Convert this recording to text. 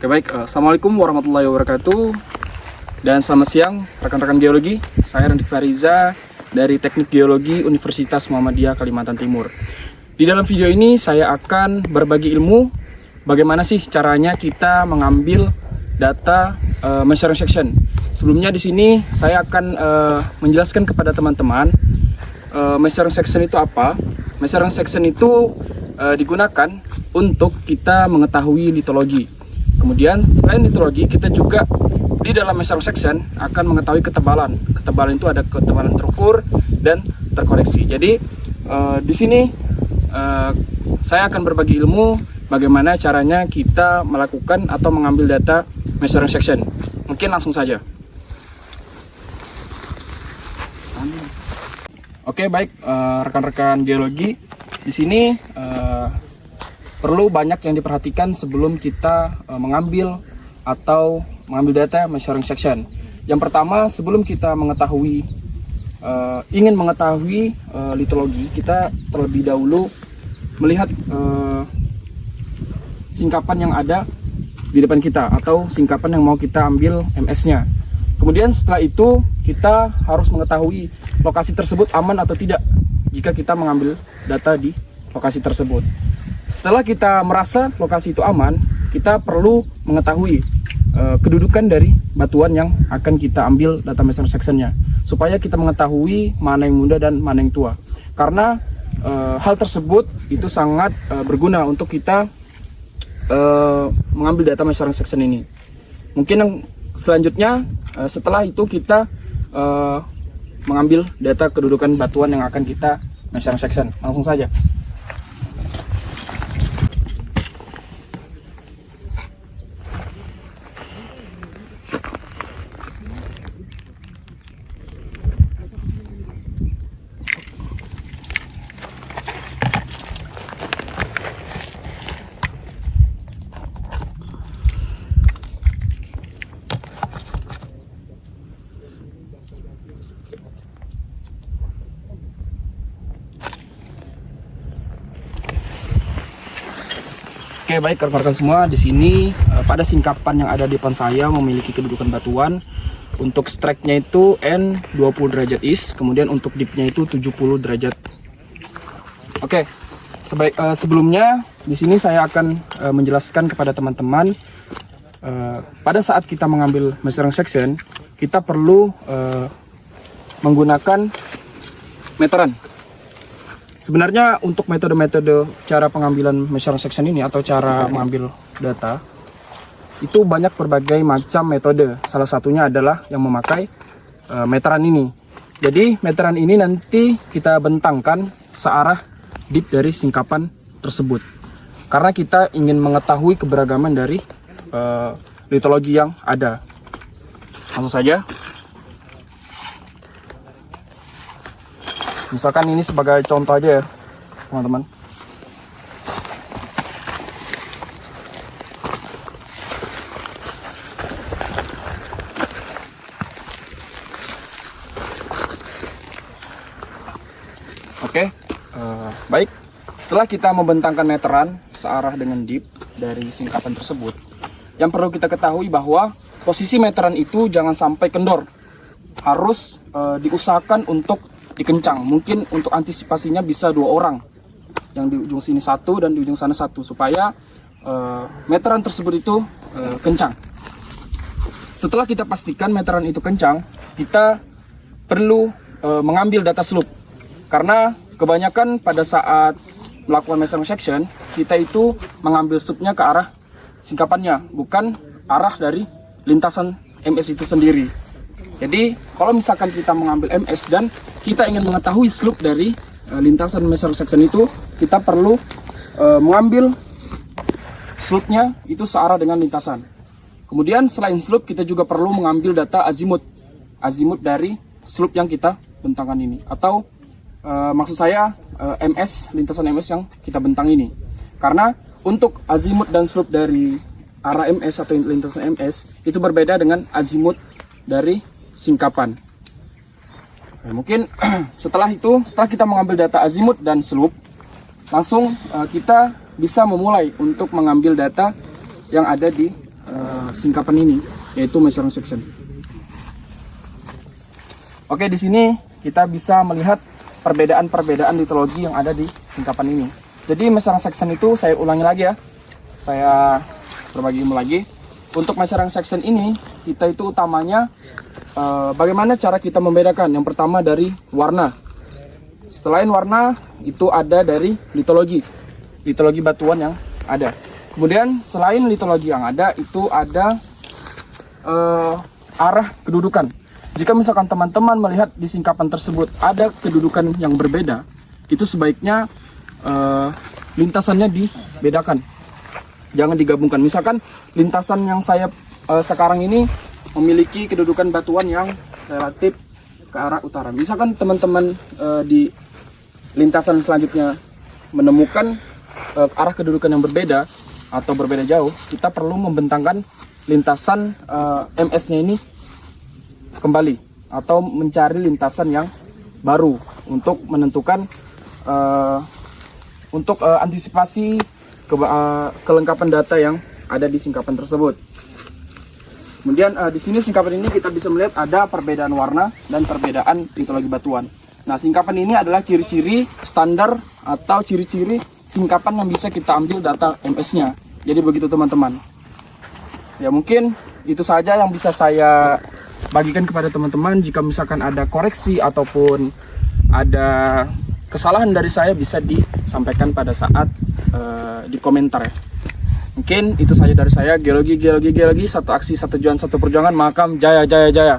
Oke baik, Assalamualaikum warahmatullahi wabarakatuh. Dan selamat siang rekan-rekan geologi. Saya Randik Fariza dari Teknik Geologi Universitas Muhammadiyah Kalimantan Timur. Di dalam video ini saya akan berbagi ilmu bagaimana sih caranya kita mengambil data measuring section. Sebelumnya di sini saya akan menjelaskan kepada teman-teman measuring section itu apa. Measuring section itu digunakan untuk kita mengetahui litologi. Kemudian selain litologi, kita juga di dalam measuring section akan mengetahui ketebalan. Ketebalan itu ada ketebalan terukur dan terkoreksi. Jadi di sini saya akan berbagi ilmu bagaimana caranya kita melakukan atau mengambil data measuring section. Mungkin langsung saja. Oke baik, rekan-rekan geologi, di sini perlu banyak yang diperhatikan sebelum kita mengambil data measuring section. Yang pertama, sebelum kita ingin mengetahui litologi, kita terlebih dahulu melihat singkapan yang ada di depan kita atau singkapan yang mau kita ambil MS-nya. Kemudian setelah itu kita harus mengetahui lokasi tersebut aman atau tidak jika kita mengambil data di lokasi tersebut. Setelah kita merasa lokasi itu aman, kita perlu mengetahui kedudukan dari batuan yang akan kita ambil data measuring sectionnya, supaya kita mengetahui mana yang muda dan mana yang tua. Karena hal tersebut itu sangat berguna untuk kita mengambil data measuring section ini. Mungkin yang selanjutnya setelah itu kita mengambil data kedudukan batuan yang akan kita measuring section. Langsung saja. Oke baik rekan-rekan semua, di sini pada singkapan yang ada di depan saya memiliki kedudukan batuan. Untuk strike-nya itu N 20 derajat east, kemudian untuk dip-nya itu 70 derajat. Oke, sebelumnya di sini saya akan menjelaskan kepada teman-teman pada saat kita mengambil measuring section, kita perlu menggunakan meteran. Sebenarnya untuk metode-metode cara pengambilan measuring section ini atau cara mengambil data itu banyak berbagai macam metode. Salah satunya adalah yang memakai meteran ini. Jadi meteran ini nanti kita bentangkan searah dip dari singkapan tersebut. Karena kita ingin mengetahui keberagaman dari litologi yang ada. Langsung saja. Misalkan ini sebagai contoh aja ya, teman-teman. Oke, baik. Setelah kita membentangkan meteran searah dengan dip dari singkapan tersebut, yang perlu kita ketahui bahwa posisi meteran itu jangan sampai kendor. Harus diusahakan untuk dikencang. Mungkin untuk antisipasinya bisa 2 orang, yang di ujung sini 1 dan di ujung sana 1, supaya meteran tersebut itu kencang. Setelah kita pastikan meteran itu kencang, kita perlu mengambil data slope. Karena kebanyakan pada saat melakukan measuring section, kita itu mengambil slope-nya ke arah singkapannya, bukan arah dari lintasan MS itu sendiri. Jadi kalau misalkan kita mengambil MS dan kita ingin mengetahui slope dari lintasan measuring section itu, kita perlu mengambil slope-nya itu searah dengan lintasan. Kemudian selain slope, kita juga perlu mengambil data azimut dari slope yang kita bentangkan ini, atau maksud saya MS, lintasan MS yang kita bentang ini. Karena untuk azimut dan slope dari arah MS atau lintasan MS itu berbeda dengan azimut dari singkapan. Nah, mungkin setelah kita mengambil data azimut dan slope, langsung kita bisa memulai untuk mengambil data yang ada di singkapan ini, yaitu measuring section. Oke, di sini kita bisa melihat perbedaan-perbedaan litologi yang ada di singkapan ini. Jadi measuring section itu saya ulangi lagi ya. Saya berbagi ilmu lagi. Untuk measuring section ini, kita itu utamanya bagaimana cara kita membedakan. Yang pertama dari warna. Selain warna, itu ada dari litologi batuan yang ada. Kemudian selain litologi yang ada, itu ada arah kedudukan. Jika misalkan teman-teman melihat di singkapan tersebut ada kedudukan yang berbeda, itu sebaiknya lintasannya dibedakan, jangan digabungkan. Misalkan lintasan yang saya sekarang ini memiliki kedudukan batuan yang relatif ke arah utara. Misalkan teman-teman di lintasan selanjutnya menemukan arah kedudukan yang berbeda atau berbeda jauh, kita perlu membentangkan lintasan MS-nya ini kembali atau mencari lintasan yang baru untuk menentukan antisipasi kelengkapan data yang ada di singkapan tersebut. Kemudian di sini singkapan ini kita bisa melihat ada perbedaan warna dan perbedaan litologi batuan. Nah, singkapan ini adalah ciri-ciri standar atau ciri-ciri singkapan yang bisa kita ambil data MS-nya. Jadi begitu teman-teman. Ya, mungkin itu saja yang bisa saya bagikan kepada teman-teman. Jika misalkan ada koreksi ataupun ada kesalahan dari saya, bisa disampaikan pada saat di komentar ya. Mungkin itu saja dari saya. Geologi, satu aksi, satu tujuan, satu perjuangan. Makam Jaya Jaya Jaya.